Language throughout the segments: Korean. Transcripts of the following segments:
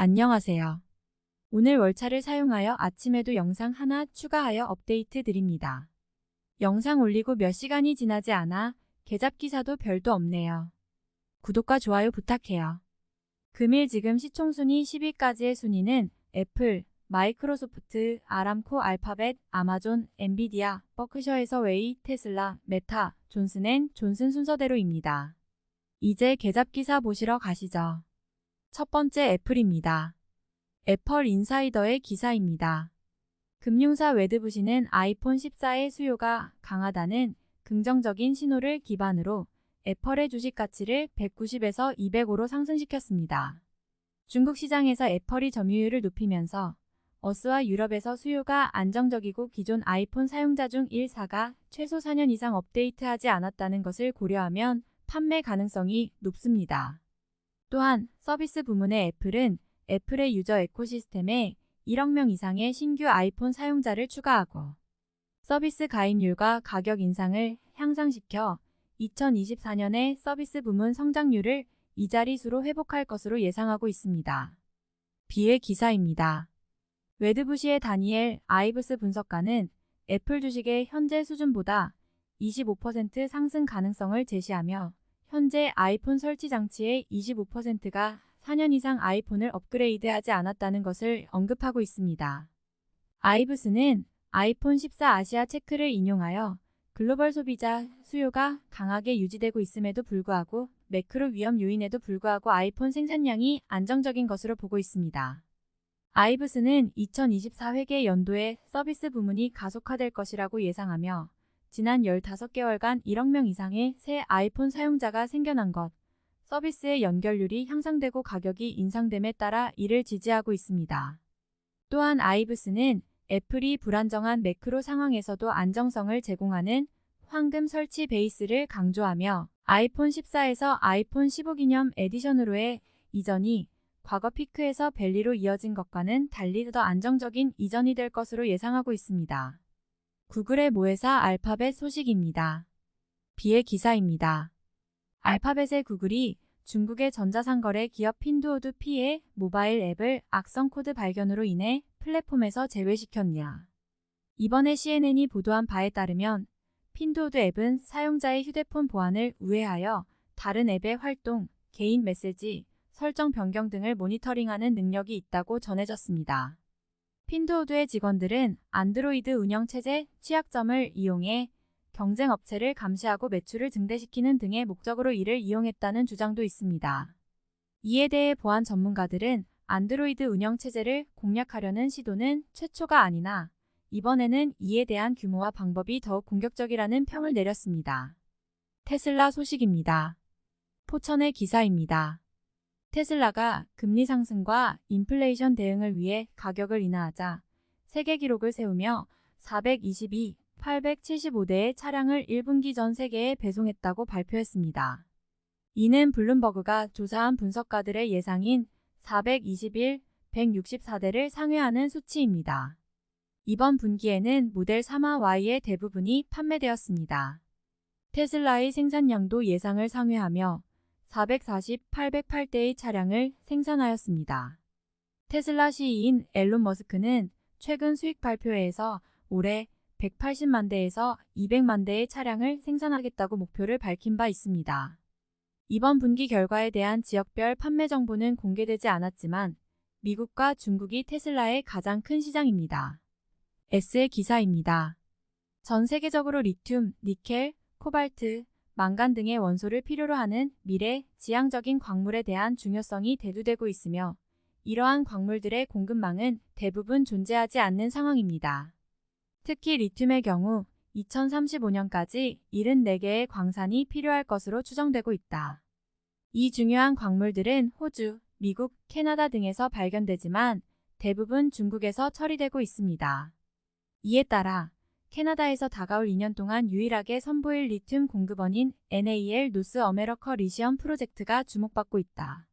안녕하세요. 오늘 월차를 사용하여 아침에도 영상 하나 추가하여 업데이트 드립니다. 영상 올리고 몇 시간이 지나지 않아 개잡 기사도 별도 없네요. 구독과 좋아요 부탁해요. 금일 지금 시총순위 10위까지의 순위는 애플, 마이크로소프트, 아람코, 알파벳, 아마존, 엔비디아, 버크셔에서 웨이, 테슬라, 메타, 존슨앤존슨 순서대로입니다. 이제 개잡 기사 보시러 가시죠. 첫 번째 애플입니다. 애플 인사이더의 기사입니다. 금융사 웨드부시는 아이폰 14의 수요가 강하다는 긍정적인 신호를 기반으로 애플의 주식 가치를 190에서 205로 상승시켰습니다. 중국 시장에서 애플이 점유율을 높이면서 어스와 유럽에서 수요가 안정적이고 기존 아이폰 사용자 중 1사가 최소 4년 이상 업데이트하지 않았다는 것을 고려하면 판매 가능성이 높습니다. 또한 서비스 부문의 애플은 애플의 유저 에코시스템에 1억 명 이상의 신규 아이폰 사용자를 추가하고 서비스 가입률과 가격 인상을 향상시켜 2024년에 서비스 부문 성장률을 이 자릿수로 회복할 것으로 예상하고 있습니다. 비의 기사입니다. 웨드부시의 다니엘 아이브스 분석가는 애플 주식의 현재 수준보다 25% 상승 가능성을 제시하며 현재 아이폰 설치 장치의 25%가 4년 이상 아이폰을 업그레이드하지 않았다는 것을 언급하고 있습니다. 아이브스는 아이폰 14 아시아 체크를 인용하여 글로벌 소비자 수요가 강하게 유지되고 있음에도 불구하고 매크로 위험 요인에도 불구하고 아이폰 생산량이 안정적인 것으로 보고 있습니다. 아이브스는 2024 회계 연도에 서비스 부문이 가속화될 것이라고 예상하며 지난 15개월간 1억 명 이상의 새 아이폰 사용자가 생겨난 것, 서비스의 연결률이 향상되고 가격이 인상됨에 따라 이를 지지하고 있습니다. 또한 아이브스는 애플이 불안정한 매크로 상황에서도 안정성을 제공하는 황금 설치 베이스를 강조하며 아이폰 14에서 아이폰 15 기념 에디션으로의 이전이 과거 피크에서 밸리로 이어진 것과는 달리 더 안정적인 이전이 될 것으로 예상하고 있습니다. 구글의 모회사 알파벳 소식입니다. 비의 기사입니다. 알파벳의 구글이 중국의 전자상거래 기업 핀두오드 P의 모바일 앱을 악성 코드 발견으로 인해 플랫폼에서 제외시켰냐. 이번에 CNN이 보도한 바에 따르면 핀두오드 앱은 사용자의 휴대폰 보안을 우회하여 다른 앱의 활동, 개인 메시지, 설정 변경 등을 모니터링하는 능력이 있다고 전해졌습니다. 핀두오드의 직원들은 안드로이드 운영체제 취약점을 이용해 경쟁 업체를 감시하고 매출을 증대시키는 등의 목적으로 이를 이용했다는 주장도 있습니다. 이에 대해 보안 전문가들은 안드로이드 운영체제를 공략하려는 시도는 최초가 아니나 이번에는 이에 대한 규모와 방법이 더욱 공격적이라는 평을 내렸습니다. 테슬라 소식입니다. 포천의 기사입니다. 테슬라가 금리 상승과 인플레이션 대응을 위해 가격을 인하하자 세계 기록을 세우며 422, 875대의 차량을 1분기 전 세계에 배송했다고 발표했습니다. 이는 블룸버그가 조사한 분석가들의 예상인 421, 164대를 상회하는 수치입니다. 이번 분기에는 모델 3와 Y의 대부분이 판매되었습니다. 테슬라의 생산량도 예상을 상회하며 440, 808대의 차량을 생산하였습니다. 테슬라 CEO인 앨런 머스크는 최근 수익 발표회에서 올해 180만 대에서 200만 대의 차량을 생산하겠다고 목표를 밝힌 바 있습니다. 이번 분기 결과에 대한 지역별 판매 정보는 공개되지 않았지만 미국과 중국이 테슬라의 가장 큰 시장입니다. S의 기사입니다. 전 세계적으로 리튬, 니켈, 코발트, 망간 등의 원소를 필요로 하는 미래 지향적인 광물에 대한 중요성이 대두되고 있으며 이러한 광물들의 공급망은 대부분 존재하지 않는 상황입니다. 특히 리튬의 경우 2035년까지 74개의 광산이 필요할 것으로 추정되고 있다. 이 중요한 광물들은 호주, 미국, 캐나다 등에서 발견되지만 대부분 중국에서 처리되고 있습니다. 이에 따라 캐나다에서 다가올 2년 동안 유일하게 선보일 리튬 공급원인 NAL 노스 어메리커 리시엄 프로젝트가 주목받고 있다.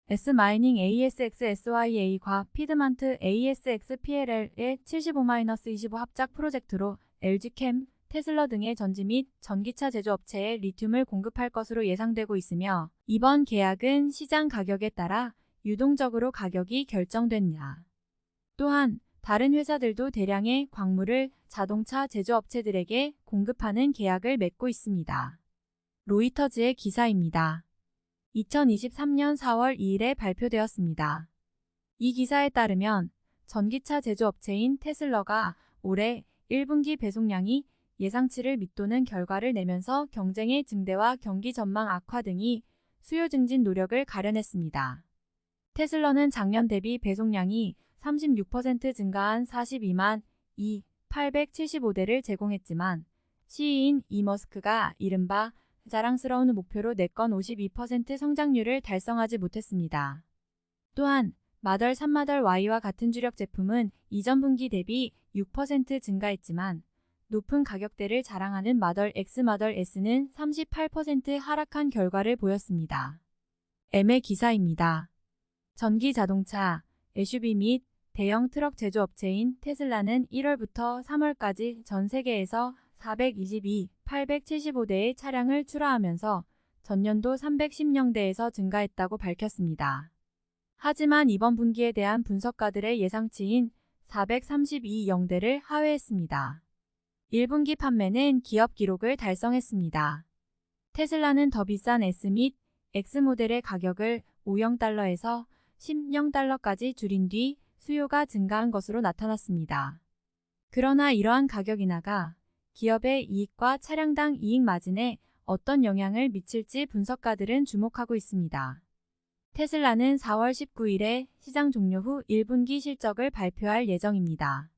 S마이닝 ASX-SYA과 피드먼트 ASX-PLL의 75-25 합작 프로젝트로 LG캠, 테슬라 등의 전지 및 전기차 제조업체에 리튬을 공급할 것으로 예상되고 있으며 이번 계약은 시장 가격에 따라 유동적으로 가격이 결정된다. 또한 다른 회사들도 대량의 광물을 자동차 제조업체들에게 공급하는 계약을 맺고 있습니다. 로이터즈의 기사입니다. 2023년 4월 2일에 발표되었습니다. 이 기사에 따르면 전기차 제조업체인 테슬라가 올해 1분기 배송량이 예상치를 밑도는 결과를 내면서 경쟁의 증대와 경기 전망 악화 등이 수요 증진 노력을 가려냈습니다. 테슬라는 작년 대비 배송량이 36% 증가한 42만 875대를 제공했지만 CEO인 이머스크가 이른바 자랑스러운 목표로 내건 52% 성장률을 달성하지 못했습니다. 또한 마덜 3 마덜 Y와 같은 주력 제품은 이전 분기 대비 6% 증가했지만 높은 가격대를 자랑하는 마덜 X, 마덜 S는 38% 하락한 결과를 보였습니다. M의 기사입니다. 전기 자동차, SUV 및 대형 트럭 제조업체인 테슬라는 1월부터 3월까지 전 세계에서 875대의 차량을 출하하면서 전년도 310량대에서 증가했다고 밝혔습니다. 하지만 이번 분기에 대한 분석가들의 예상치인 432영대를 하회했습니다. 1분기 판매는 기업 기록을 달성했습니다. 테슬라는 더 비싼 S 및 X 모델의 가격을 5달러에서 10달러까지 줄인 뒤 수요가 증가한 것으로 나타났습니다. 그러나 이러한 가격 인하가 기업의 이익과 차량당 이익 마진에 어떤 영향을 미칠지 분석가들은 주목하고 있습니다. 테슬라는 4월 19일에 시장 종료 후 1분기 실적을 발표할 예정입니다.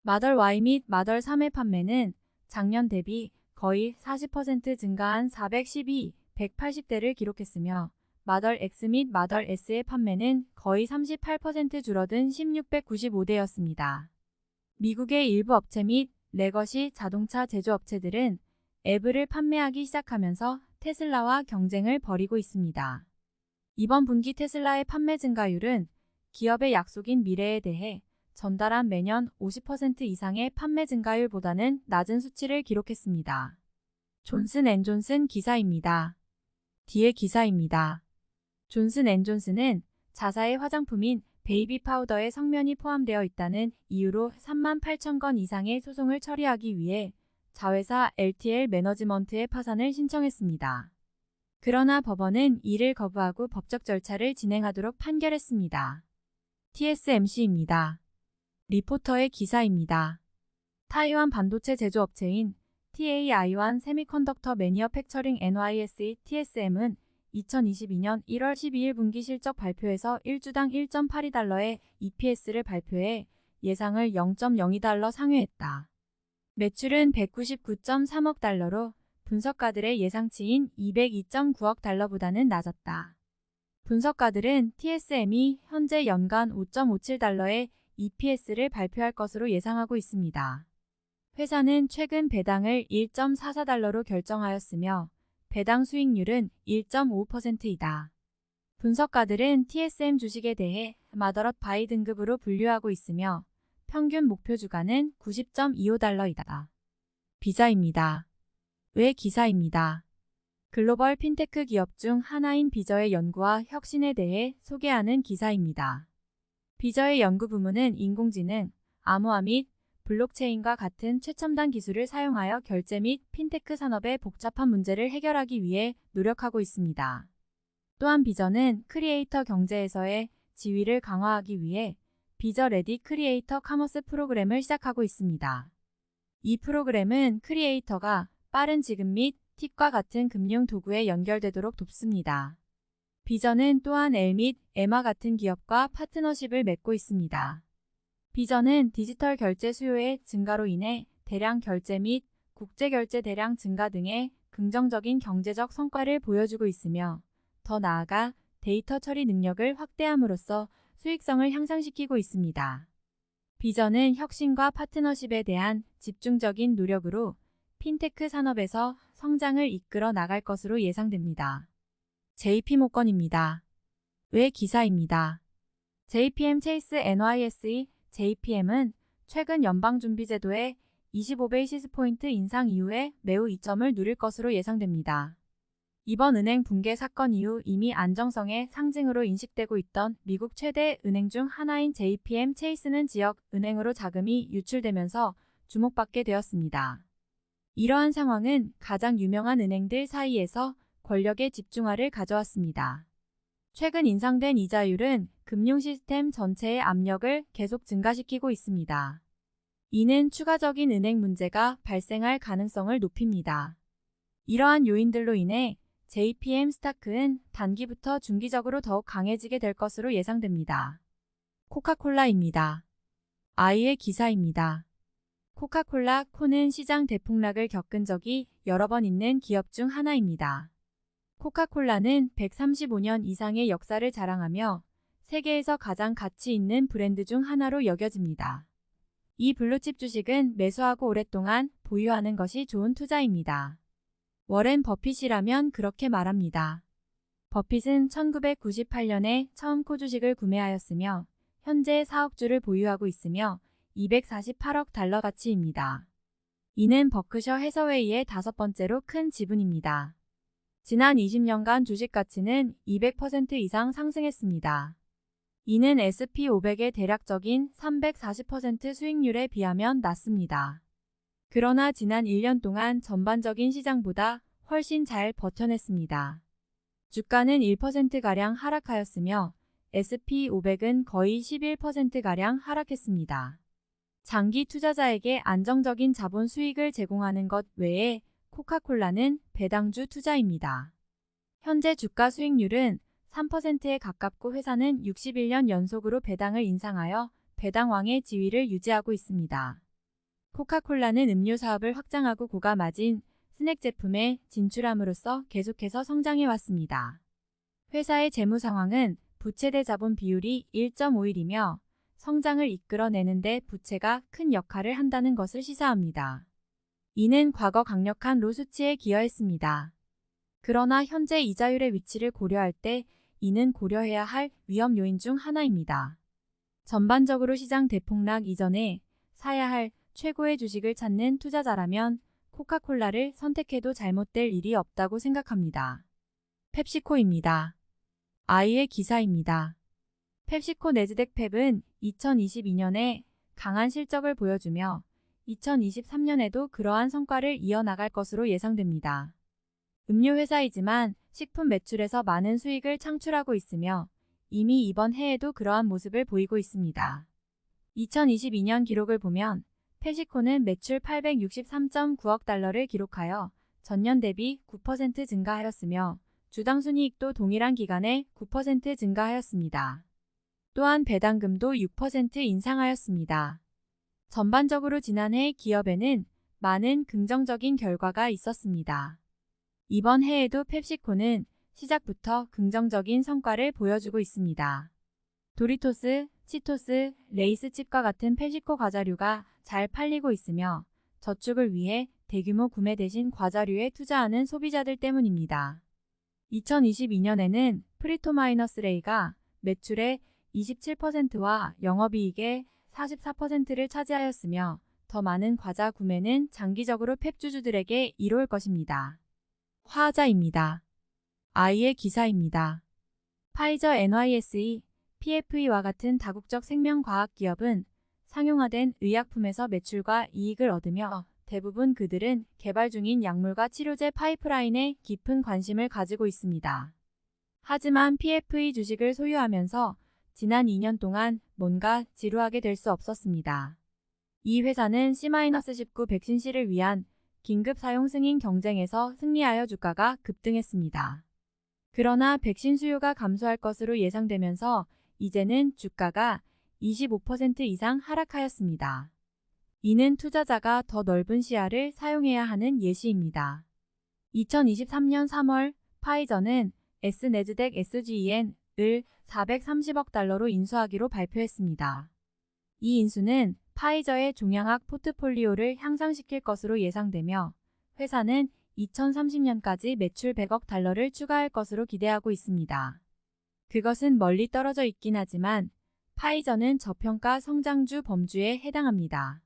마덜 Y 및 마덜 3의 판매는 작년 대비 거의 40% 증가한 180대를 기록했으며 마덜 X 및 마덜 S의 판매는 거의 38% 줄어든 1695대였습니다. 미국의 일부 업체 및 레거시 자동차 제조업체들은 앱을 판매하기 시작하면서 테슬라와 경쟁을 벌이고 있습니다. 이번 분기 테슬라의 판매 증가율은 기업의 약속인 미래에 대해 전달한 매년 50% 이상의 판매 증가율보다는 낮은 수치를 기록했습니다. 존슨앤존슨 기사입니다. 뒤의 기사입니다. 존슨앤존슨은 자사의 화장품인 베이비 파우더에 성면이 포함되어 있다는 이유로 38,000건 이상의 소송을 처리하기 위해 자회사 LTL 매너지먼트의 파산을 신청했습니다. 그러나 법원은 이를 거부하고 법적 절차를 진행하도록 판결했습니다. TSMC입니다. 리포터의 기사입니다. 타이완 반도체 제조업체인 TAI완 세미컨덕터 매니어팩처링 NYSE TSM은 2022년 1월 12일 분기 실적 발표에서 1주당 1.82달러의 EPS를 발표해 예상을 0.02달러 상회했다. 매출은 199.3억 달러로 분석가들의 예상치인 202.9억 달러보다는 낮았다. 분석가들은 TSM이 현재 연간 5.57달러의 EPS를 발표할 것으로 예상하고 있습니다. 회사는 최근 배당을 1.44달러로 결정하였으며 배당 수익률은 1.5%이다. 분석가들은 TSM 주식에 대해 마더럿 바이 등급으로 분류하고 있으며 평균 목표 주가는 90.25달러이다. 비자입니다. 외 기사입니다. 글로벌 핀테크 기업 중 하나인 비저의 연구와 혁신에 대해 소개하는 기사입니다. 비저의 연구 부문은 인공지능, 암호화 및 블록체인과 같은 최첨단 기술을 사용하여 결제 및 핀테크 산업의 복잡한 문제를 해결하기 위해 노력하고 있습니다. 또한 비저는 크리에이터 경제에서의 지위를 강화하기 위해 비저 레디 크리에이터 커머스 프로그램을 시작하고 있습니다. 이 프로그램은 크리에이터가 빠른 지급 및 팁과 같은 금융 도구에 연결되도록 돕습니다. 비저는 또한 L 및 M와 같은 기업과 파트너십을 맺고 있습니다. 비저는 디지털 결제 수요의 증가로 인해 대량 결제 및 국제 결제 대량 증가 등의 긍정적인 경제적 성과를 보여주고 있으며 더 나아가 데이터 처리 능력을 확대함으로써 수익성을 향상시키고 있습니다. 비저는 혁신과 파트너십에 대한 집중적인 노력으로 핀테크 산업에서 성장을 이끌어 나갈 것으로 예상됩니다. JP모건입니다. 외 기사입니다. JPM 체이스 NYSE JPM은 최근 연방준비제도의 25베이시스 포인트 인상 이후에 매우 이점을 누릴 것으로 예상됩니다. 이번 은행 붕괴 사건 이후 이미 안정성의 상징으로 인식되고 있던 미국 최대 은행 중 하나인 JPM 체이스는 지역 은행으로 자금이 유출되면서 주목받게 되었습니다. 이러한 상황은 가장 유명한 은행들 사이에서 권력의 집중화를 가져왔습니다. 최근 인상된 이자율은 금융 시스템 전체의 압력을 계속 증가시키고 있습니다. 이는 추가적인 은행 문제가 발생할 가능성을 높입니다. 이러한 요인들로 인해 JPM 스타크는 단기부터 중기적으로 더욱 강해지게 될 것으로 예상됩니다. 코카콜라입니다. 아이의 기사입니다. 코카콜라 코는 시장 대폭락을 겪은 적이 여러 번 있는 기업 중 하나입니다. 코카콜라는 135년 이상의 역사를 자랑하며 세계에서 가장 가치 있는 브랜드 중 하나로 여겨집니다. 이 블루칩 주식은 매수하고 오랫동안 보유하는 것이 좋은 투자입니다. 워렌 버핏이라면 그렇게 말합니다. 버핏은 1998년에 처음 코 주식을 구매하였으며 현재 4억 주를 보유하고 있으며 248억 달러 가치입니다. 이는 버크셔 해서웨이의 5번째로 큰 지분입니다. 지난 20년간 주식 가치는 200% 이상 상승했습니다. 이는 SP500의 대략적인 340% 수익률에 비하면 낮습니다. 그러나 지난 1년 동안 전반적인 시장보다 훨씬 잘 버텨냈습니다. 주가는 1%가량 하락하였으며 SP500은 거의 11%가량 하락했습니다. 장기 투자자에게 안정적인 자본 수익을 제공하는 것 외에 코카콜라는 배당주 투자입니다. 현재 주가 수익률은 3%에 가깝고 회사는 61년 연속으로 배당을 인상하여 배당왕의 지위를 유지하고 있습니다. 코카콜라는 음료 사업을 확장하고 고가 마진 스낵 제품에 진출함으로써 계속해서 성장해 왔습니다. 회사의 재무 상황은 부채 대 자본 비율이 1.51이며 성장을 이끌어내는데 부채가 큰 역할을 한다는 것을 시사합니다. 이는 과거 강력한 로 수치에 기여했습니다. 그러나 현재 이자율의 위치를 고려할 때 이는 고려해야 할 위험 요인 중 하나입니다. 전반적으로 시장 대폭락 이전에 사야 할 최고의 주식을 찾는 투자자라면 코카콜라를 선택해도 잘못될 일이 없다고 생각합니다. 펩시코입니다. 아이의 기사입니다. 펩시코 내즈덱 펩은 2022년에 강한 실적을 보여주며 2023년에도 그러한 성과를 이어나갈 것으로 예상됩니다. 음료 회사이지만 식품 매출에서 많은 수익을 창출하고 있으며 이미 이번 해에도 그러한 모습을 보이고 있습니다. 2022년 기록을 보면 펩시코는 매출 863.9억 달러를 기록하여 전년 대비 9% 증가하였으며 주당 순이익도 동일한 기간에 9% 증가하였습니다. 또한 배당금도 6% 인상하였습니다. 전반적으로 지난해 기업에는 많은 긍정적인 결과가 있었습니다. 이번 해에도 펩시코는 시작부터 긍정적인 성과를 보여주고 있습니다. 도리토스, 치토스, 레이스 칩과 같은 펩시코 과자류가 잘 팔리고 있으며 저축을 위해 대규모 구매 대신 과자류에 투자하는 소비자들 때문입니다. 2022년에는 프리토마이너스레이가 매출의 27%와 영업이익의 44%를 차지하였으며 더 많은 과자 구매는 장기적으로 펩주주들에게 이로울 것입니다. 화자입니다. 아이의 기사입니다. 파이저 NYSE, PFE와 같은 다국적 생명과학 기업은 상용화된 의약품에서 매출과 이익을 얻으며 대부분 그들은 개발 중인 약물과 치료제 파이프라인에 깊은 관심을 가지고 있습니다. 하지만 PFE 주식을 소유하면서 지난 2년 동안 뭔가 지루하게 될 수 없었습니다. 이 회사는 C-19 백신시를 위한 긴급 사용 승인 경쟁에서 승리하여 주가가 급등했습니다. 그러나 백신 수요가 감소할 것으로 예상되면서 이제는 주가가 25% 이상 하락하였습니다. 이는 투자자가 더 넓은 시야를 사용해야 하는 예시입니다. 2023년 3월 파이저는 S내즈덱 SGEN을 430억 달러로 인수하기로 발표했습니다. 이 인수는 파이저의 종양학 포트폴리오를 향상시킬 것으로 예상되며 회사는 2030년까지 매출 100억 달러를 추가할 것으로 기대하고 있습니다. 그것은 멀리 떨어져 있긴 하지만 파이저는 저평가 성장주 범주에 해당합니다.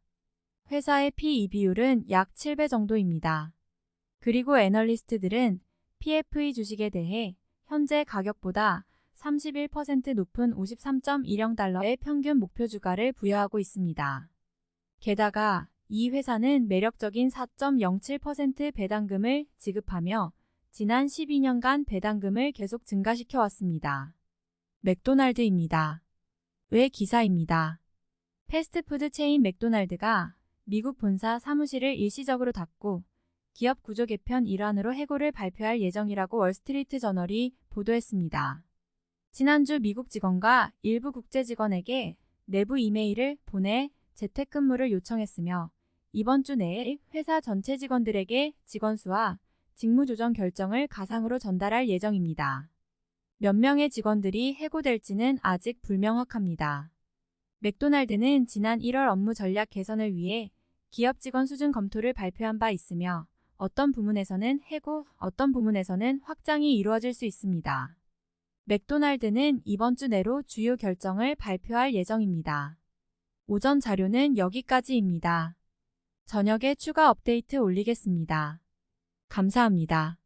회사의 PE 비율은 약 7배 정도입니다. 그리고 애널리스트들은 PFE 주식에 대해 현재 가격보다 31% 높은 53.10달러의 평균 목표 주가를 부여하고 있습니다. 게다가 이 회사는 매력적인 4.07% 배당금을 지급하며 지난 12년간 배당금을 계속 증가시켜 왔습니다. 맥도날드입니다. 외 기사입니다. 패스트푸드 체인 맥도날드가 미국 본사 사무실을 일시적으로 닫고 기업 구조 개편 일환으로 해고를 발표할 예정이라고 월스트리트 저널이 보도했습니다. 지난주 미국 직원과 일부 국제 직원에게 내부 이메일을 보내 재택근무를 요청했으며 이번 주 내에 회사 전체 직원들에게 직원 수와 직무 조정 결정을 가상으로 전달할 예정입니다. 몇 명의 직원들이 해고될지는 아직 불명확합니다. 맥도날드는 지난 1월 업무 전략 개선을 위해 기업 직원 수준 검토를 발표한 바 있으며 어떤 부문에서는 해고, 어떤 부문에서는 확장이 이루어질 수 있습니다. 맥도날드는 이번 주 내로 주요 결정을 발표할 예정입니다. 오전 자료는 여기까지입니다. 저녁에 추가 업데이트 올리겠습니다. 감사합니다.